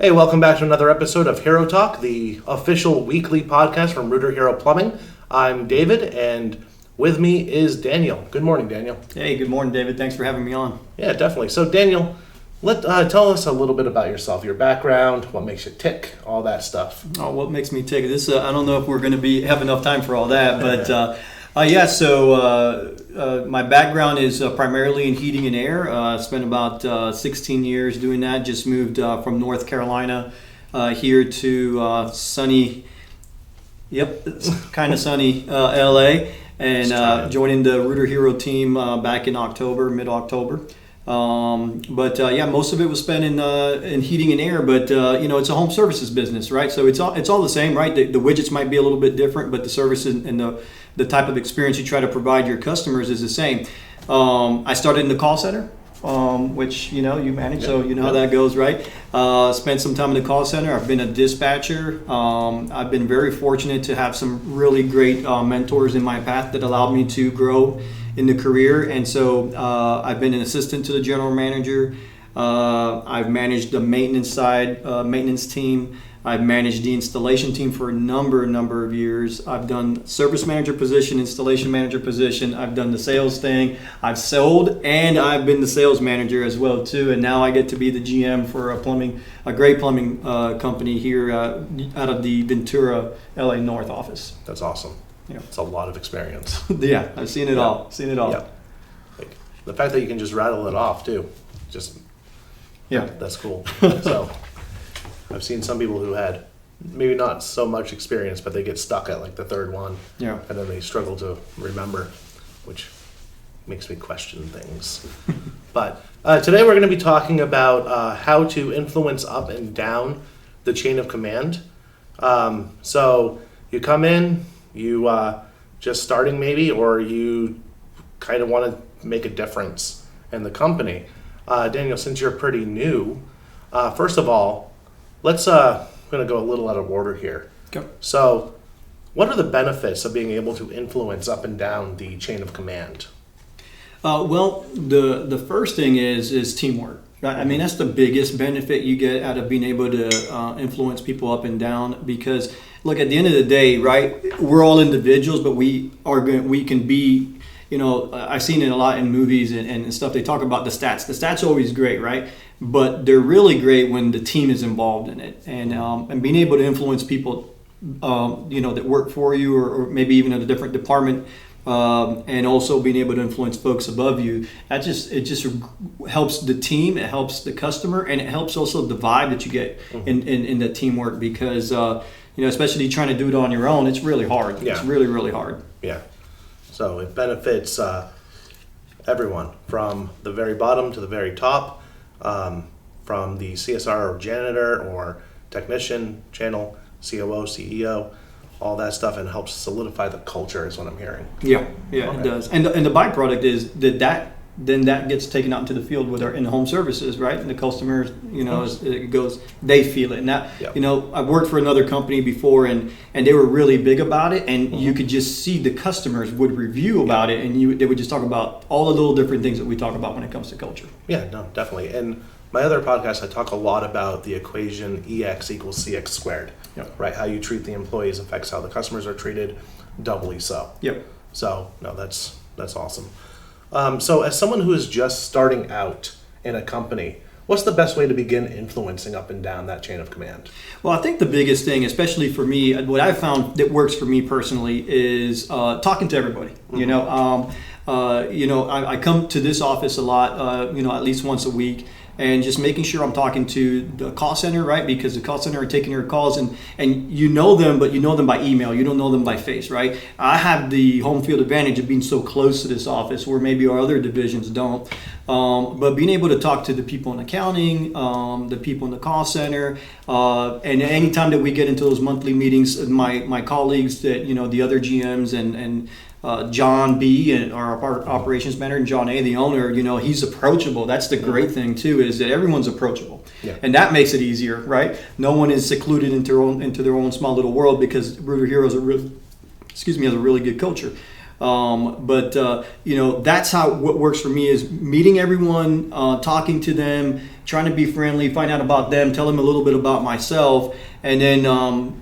Hey, welcome back to another episode of HeroTalk, the official weekly podcast from Rooter Hero Plumbing. I'm David, and with me is Daniel. Good morning, Daniel. Hey, good morning, David. Thanks for having me on. Yeah, definitely. So, Daniel, tell us a little bit about yourself, your background, what makes you tick, all that stuff. Oh, what makes me tick? This I don't know if we're going to have enough time for all that, but my background is primarily in heating and air. Spent about 16 years doing that. Just moved from North Carolina here to sunny, kind of sunny LA, and joining the Rooter Hero team back in mid-October. Most of it was spent in heating and air, but it's a home services business, right? So it's all the same, right? The widgets might be a little bit different, but the service and the type of experience you try to provide your customers is the same. I started in the call center, which you manage, so you know how that goes, right? Spent some time in the call center. I've been a dispatcher. I've been very fortunate to have some really great mentors in my path that allowed me to grow in the career, and so I've been an assistant to the general manager. I've managed the maintenance team. I've managed the installation team for a number of years. I've done service manager position, installation manager position. I've done the sales thing. I've sold, and I've been the sales manager as well too. And now I get to be the GM for a great plumbing company here out of the Ventura, LA North office. That's awesome. Yeah, it's a lot of experience. Yeah, I've seen it all. Yeah. Like the fact that you can just rattle it off too, that's cool. So I've seen some people who had maybe not so much experience, but they get stuck at like the third one, and then they struggle to remember, which makes me question things. But today we're going to be talking about how to influence up and down the chain of command. So you come in. You just starting maybe, or you kind of want to make a difference in the company. Daniel, since you're pretty new, first of all, I'm going to go a little out of order here. Okay. So what are the benefits of being able to influence up and down the chain of command? The first thing is teamwork. Right? I mean, that's the biggest benefit you get out of being able to influence people up and down, because look, at the end of the day, right, we're all individuals, but we can be, I've seen it a lot in movies and stuff. They talk about the stats. The stats are always great, right? But they're really great when the team is involved in it, and being able to influence people, that work for you, or maybe even in a different department. And also being able to influence folks above you, it just helps the team, it helps the customer, and it helps also the vibe that you get in the teamwork, because especially trying to do it on your own, it's really hard. Yeah. It's really, really hard. Yeah. So it benefits everyone from the very bottom to the very top, from the CSR or janitor or technician, channel, COO, CEO. All that stuff, and helps solidify the culture is what I'm hearing. Yeah, okay. It does. And the byproduct is that gets taken out into the field with our in-home services, right? And the customers, they feel it. And that, I've worked for another company before, and they were really big about it, and you could just see the customers would review about it, and they would just talk about all the little different things that we talk about when it comes to culture. Yeah, no, definitely. And my other podcast, I talk a lot about the equation EX equals CX squared. Yep. Right? How you treat the employees affects how the customers are treated, doubly so. Yep. So, no, that's awesome. So as someone who is just starting out in a company, what's the best way to begin influencing up and down that chain of command? Well, I think the biggest thing, especially for me, what I've found that works for me personally is talking to everybody. I come to this office a lot, at least once a week. And just making sure I'm talking to the call center, right? Because the call center are taking your calls, and you know them, but you know them by email. You don't know them by face, right? I have the home field advantage of being so close to this office where maybe our other divisions don't. But being able to talk to the people in accounting, the people in the call center, and anytime that we get into those monthly meetings, my colleagues that, the other GMs and John B, and our operations manager, and John A, the owner, he's approachable. That's the great thing too, is that everyone's approachable. Yeah. And that makes it easier, right? No one is secluded into their own small little world, because Rooter Hero has a really good culture. But that's how what works for me is meeting everyone, talking to them, trying to be friendly, find out about them, tell them a little bit about myself. And then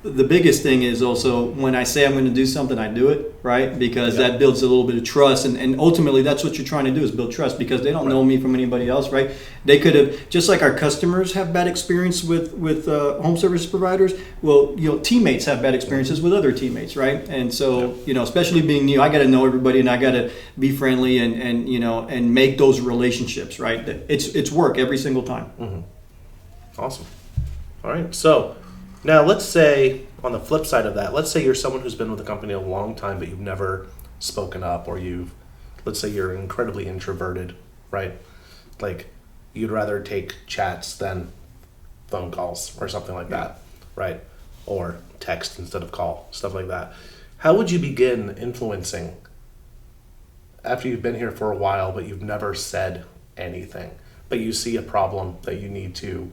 the biggest thing is also when I say I'm going to do something, I do it, right? Because that builds a little bit of trust. And ultimately, that's what you're trying to do is build trust because they don't know me from anybody else, right? They could have, just like our customers have bad experience with home service providers, well, teammates have bad experiences with other teammates, right? And so, especially being new, I got to know everybody and I got to be friendly and make those relationships, right? It's work every single time. Mm-hmm. Awesome. All right. So now let's say on the flip side of that, let's say you're someone who's been with the company a long time, but you've never spoken up, or let's say you're incredibly introverted, right? Like you'd rather take chats than phone calls or something like that, right? Or text instead of call, stuff like that. How would you begin influencing after you've been here for a while, but you've never said anything, but you see a problem that you need to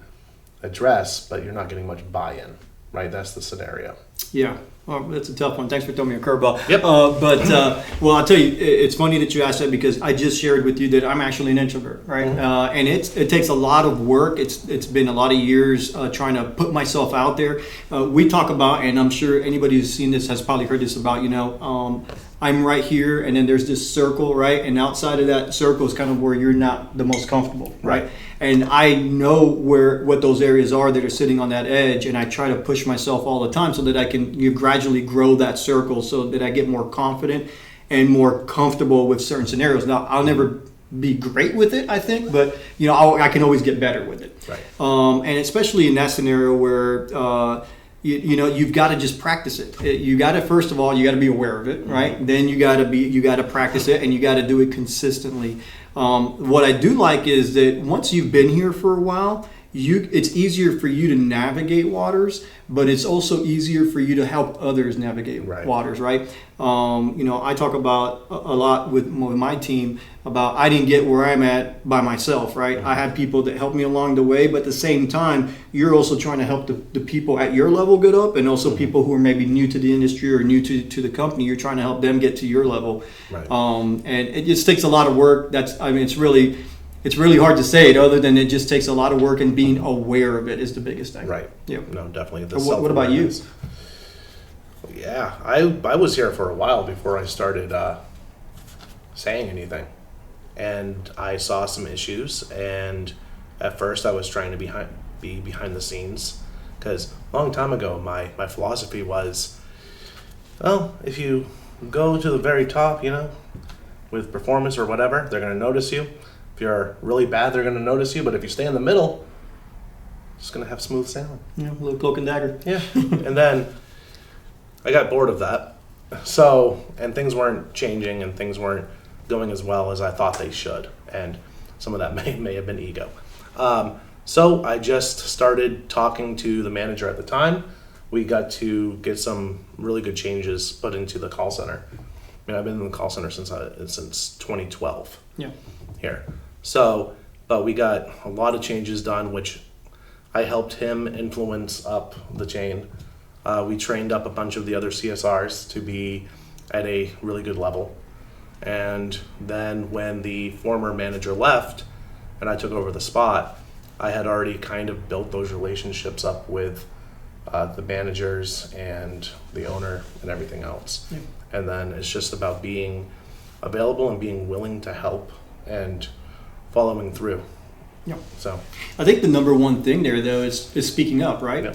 address, but you're not getting much buy-in, right? That's the scenario. Yeah, well, that's a tough one. Thanks for throwing me a curveball. Yep. Well, I'll tell you, it's funny that you asked that because I just shared with you that I'm actually an introvert, right? Mm-hmm. And it takes a lot of work. It's been a lot of years trying to put myself out there. We talk about, and I'm sure anybody who's seen this has probably heard this about, I'm right here, and then there's this circle, right? And outside of that circle is kind of where you're not the most comfortable, right? And I know what those areas are that are sitting on that edge, and I try to push myself all the time so that I can gradually grow that circle so that I get more confident and more comfortable with certain scenarios. Now, I'll never be great with it, I think, but I can always get better with it. Right. And especially in that scenario where you've got to just practice it. You got to, first of all, you got to be aware of it, right? Mm-hmm. Then you got to practice it, and you got to do it consistently. What I do like is that once you've been here for a while, it's easier for you to navigate waters, but it's also easier for you to help others navigate waters, right? I talk about a lot with my team about I didn't get where I'm at by myself, right? Mm-hmm. I had people that helped me along the way, but at the same time, you're also trying to help the people at your level get up, and also people who are maybe new to the industry or new to the company. You're trying to help them get to your level, right. And it just takes a lot of work. It's really hard to say it other than it just takes a lot of work, and being aware of it is the biggest thing. Right. Yep. No, definitely. What about you? Yeah, I was here for a while before I started saying anything. And I saw some issues, and at first I was trying to be behind the scenes, because a long time ago my philosophy was, well, if you go to the very top, with performance or whatever, they're going to notice you. If you're really bad, they're going to notice you. But if you stay in the middle, it's just going to have smooth sailing. Yeah, a little cloak and dagger. Yeah. And then I got bored of that. So, and things weren't changing, and things weren't going as well as I thought they should. And some of that may have been ego. So I just started talking to the manager at the time. We got to get some really good changes put into the call center. I've been in the call center since 2012. Yeah. Here. So, but we got a lot of changes done, which I helped him influence up the chain. We trained up a bunch of the other CSRs to be at a really good level. And then when the former manager left and I took over the spot, I had already kind of built those relationships up with the managers and the owner and everything else. Yeah. And then it's just about being available and being willing to help and following through. Yeah. So I think the number one thing there, though, is speaking up, right? Yeah.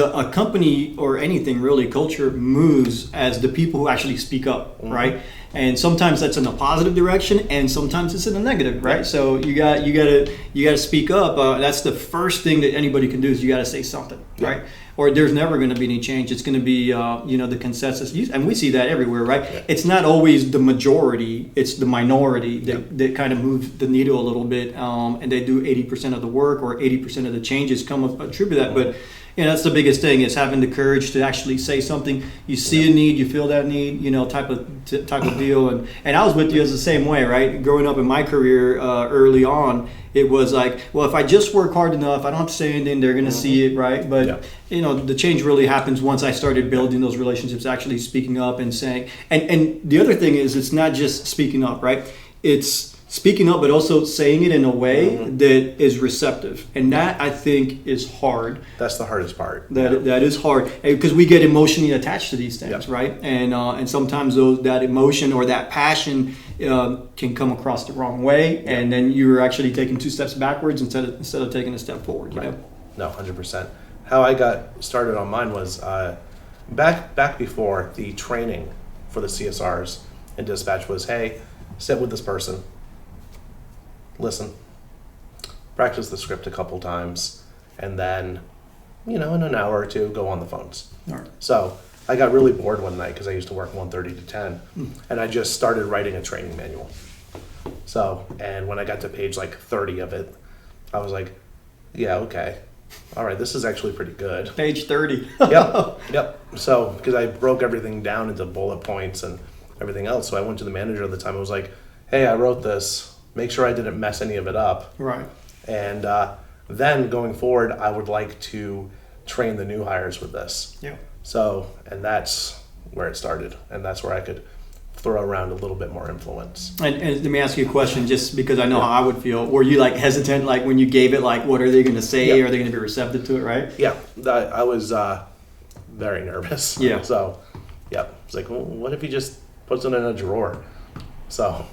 A company or anything really, culture moves as the people who actually speak up, mm-hmm. right? And sometimes that's in a positive direction, and sometimes it's in a negative, right? Yeah. So you got to speak up. That's the first thing that anybody can do is you got to say something, yeah. right? Or there's never going to be any change. It's going to be, the consensus. And we see that everywhere, right? Yeah. It's not always the majority. It's the minority that kind of moves the needle a little bit. And they do 80% of the work, or 80% of the changes attribute that. Mm-hmm. But that's the biggest thing, is having the courage to actually say something. You see a need, you feel that need, type of deal. And I was with you as the same way, right? Growing up in my career early on, it was like, well, if I just work hard enough, I don't have to say anything, they're going to see it, right? But, the change really happens once I started building those relationships, actually speaking up and saying, and the other thing is, it's not just speaking up, right? It's speaking up, but also saying it in a way that is receptive. And that, I think, is hard. That's the hardest part. That is hard, because we get emotionally attached to these things, right? And sometimes that emotion or that passion can come across the wrong way, and then you're actually taking 2 steps backwards instead of taking a step forward. Right. No, 100%. How I got started on mine was back before the training for the CSRs and dispatch was, hey, sit with this person, listen, practice the script a couple times, and then, in an hour or two, go on the phones. All right. So I got really bored one night because I used to work 1:30 to 10, and I just started writing a training manual. So, and when I got to page like 30 of it, I was like, yeah, okay. All right, this is actually pretty good. Page 30. Yep. So, because I broke everything down into bullet points and everything else. So I went to the manager at the time. I was like, hey, I wrote this. Make sure I didn't mess any of it up. Right. And then going forward, I would like to train the new hires with this. Yeah. So, and that's where it started. And that's where I could throw around a little bit more influence. And let me ask you a question, just because I know how I would feel. Were you like hesitant, like when you gave it, like what are they going to say? Are they going to be receptive to it, right? Yeah, I was very nervous. Yeah. So, it's like, well, what if he just puts it in a drawer? So,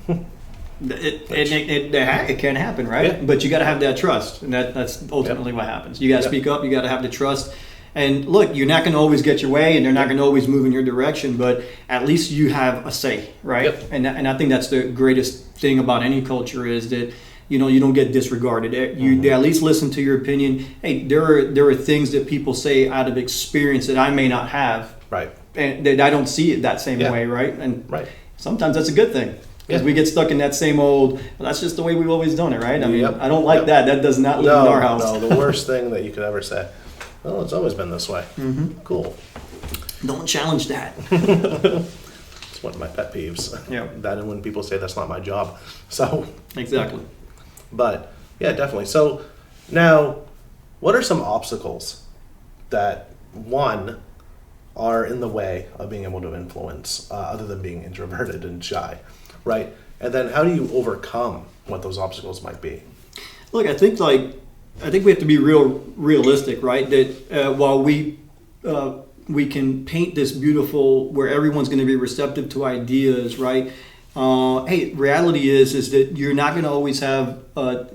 it can happen, right? Yeah. But you got to have that trust, and that's ultimately what happens. You got to speak up. You got to have the trust. And look, you're not going to always get your way, and they're not going to always move in your direction, but at least you have a say, right? Yep. And I think that's the greatest thing about any culture, is that you don't get disregarded. They at least listen to your opinion. Hey, there are things that people say out of experience that I may not have, right, and that I don't see it that same way, right? And sometimes that's a good thing. Because we get stuck in that same old, well, that's just the way we've always done it, right? I mean, I don't like that. That does not live in our house. No, the worst thing that you could ever say. Well, it's always been this way. Cool. Don't challenge that. It's one of my pet peeves. Yeah. That and when people say that's not my job. So. Exactly. But, yeah, definitely. So, now, what are some obstacles that, one, are in the way of being able to influence, other than being introverted and shy, right? And then how do you overcome what those obstacles might be? Look, I think we have to be realistic, right? That while we can paint this beautiful, where everyone's going to be receptive to ideas, right? Hey, reality is that you're not going to always have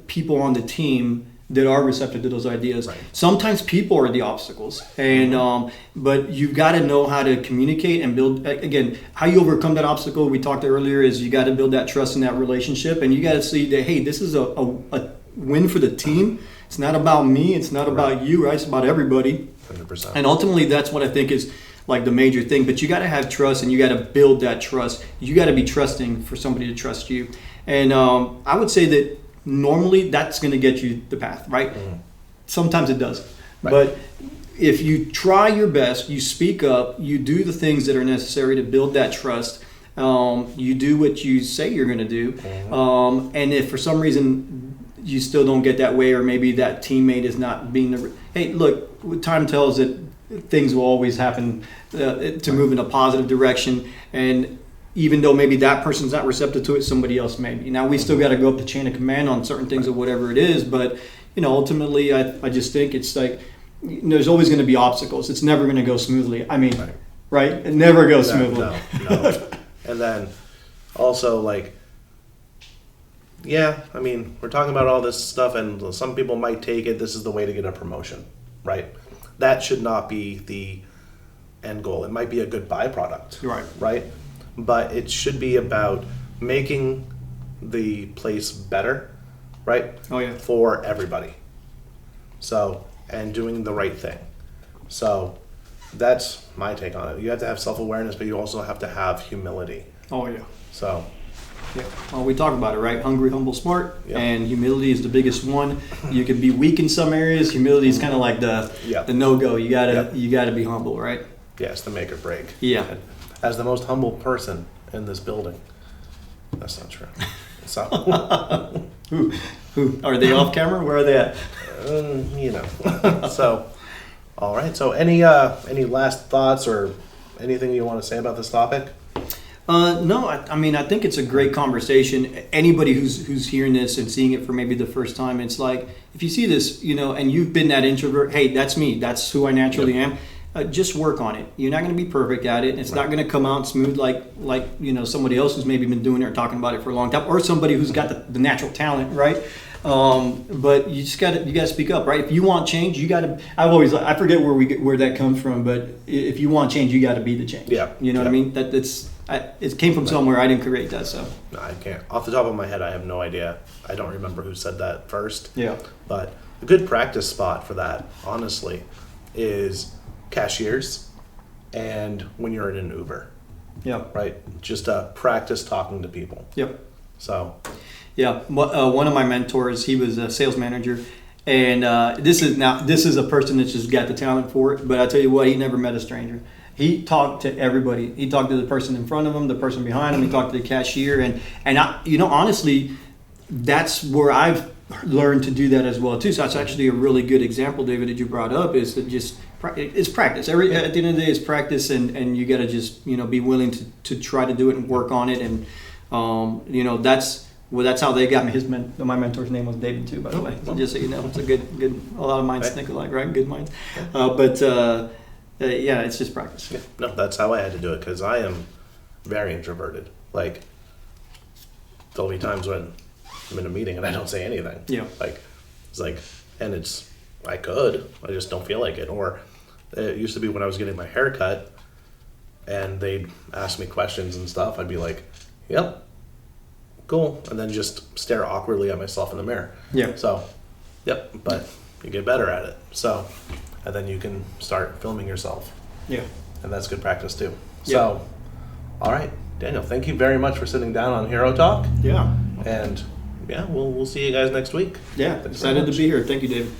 people on the team that are receptive to those ideas. Right. Sometimes people are the obstacles, and but you've got to know how to communicate and build. Again, how you overcome that obstacle we talked earlier is you got to build that trust in that relationship, and you got to see that, hey, this is a win for the team. It's not about me. It's not about you, right? It's about everybody. 100%. And ultimately, that's what I think is like the major thing. But you got to have trust, and you got to build that trust. You got to be trusting for somebody to trust you. And I would say that normally that's going to get you the path, right? Sometimes it doesn't. Right. But if you try your best, you speak up, you do the things that are necessary to build that trust. You do what you say you're going to do. And if for some reason you still don't get that way, or maybe that teammate is not being hey, look, time tells that things will always happen to move in a positive direction. And even though maybe that person's not receptive to it, somebody else may be. Now, we still got to go up the chain of command on certain things or whatever it is. But, ultimately, I just think it's like there's always going to be obstacles. It's never going to go smoothly. I mean, right? It never goes smoothly. No. And then also, we're talking about all this stuff, and some people might take it, this is the way to get a promotion, right? That should not be the end goal. It might be a good byproduct, right? But it should be about making the place better, right? Oh, yeah. For everybody. So, and doing the right thing. So, that's my take on it. You have to have self-awareness, but you also have to have humility. Oh, yeah. So, Yeah. Well, we talk about it, right? Hungry, humble, smart, Yep. and humility is the biggest one. You can be weak in some areas. Humility is kind of like the no-go. You gotta be humble, right? Yeah, it's the make or break. Yeah. And as the most humble person in this building, that's not true. So, Who are they off camera? Where are they at? you know. So, all right. So, any last thoughts or anything you want to say about this topic? No, I mean, I think it's a great conversation. Anybody who's hearing this and seeing it for maybe the first time, it's like, if you see this, and you've been that introvert, hey, that's me. That's who I naturally am. Just work on it. You're not going to be perfect at it. It's not going to come out smooth like somebody else who's maybe been doing it or talking about it for a long time, or somebody who's got the natural talent, right? But you just gotta speak up, right? If you want change, you gotta. I forget where that comes from, but if you want change, you got to be the change. Yeah. You know what I mean? It came from somewhere. I didn't create that, so. No, I can't. Off the top of my head, I have no idea. I don't remember who said that first. Yeah. But a good practice spot for that, honestly, is cashiers and when you're in an Uber. Yeah. Right? Just practice talking to people. Yep. So. Yeah. One of my mentors, he was a sales manager, and this is a person that's just got the talent for it. But I tell you what, he never met a stranger. He talked to everybody. He talked to the person in front of him, the person behind him. He talked to the cashier, and I, honestly, that's where I've learned to do that as well too. So that's actually a really good example, David, that you brought up. Is that it's practice. At the end of the day, it's practice, and you got to just be willing to try to do it and work on it, and that's how they got me. My mentor's name was David too, by the way. So just so you know, it's a lot of minds think alike, right? Good minds, yeah, it's just practice. Yeah. No, that's how I had to do it because I am very introverted. Like, there'll be times when I'm in a meeting and I don't say anything. Yeah. I I just don't feel like it. Or it used to be when I was getting my hair cut and they'd ask me questions and stuff, I'd be like, yep, cool. And then just stare awkwardly at myself in the mirror. Yeah. So, yep, but you get better at it. So, and then you can start filming yourself. Yeah. And that's good practice too. Yeah. So, all right, Daniel, thank you very much for sitting down on HeroTalk. Yeah. And yeah, we'll see you guys next week. Yeah. Excited to be here. Thank you, David.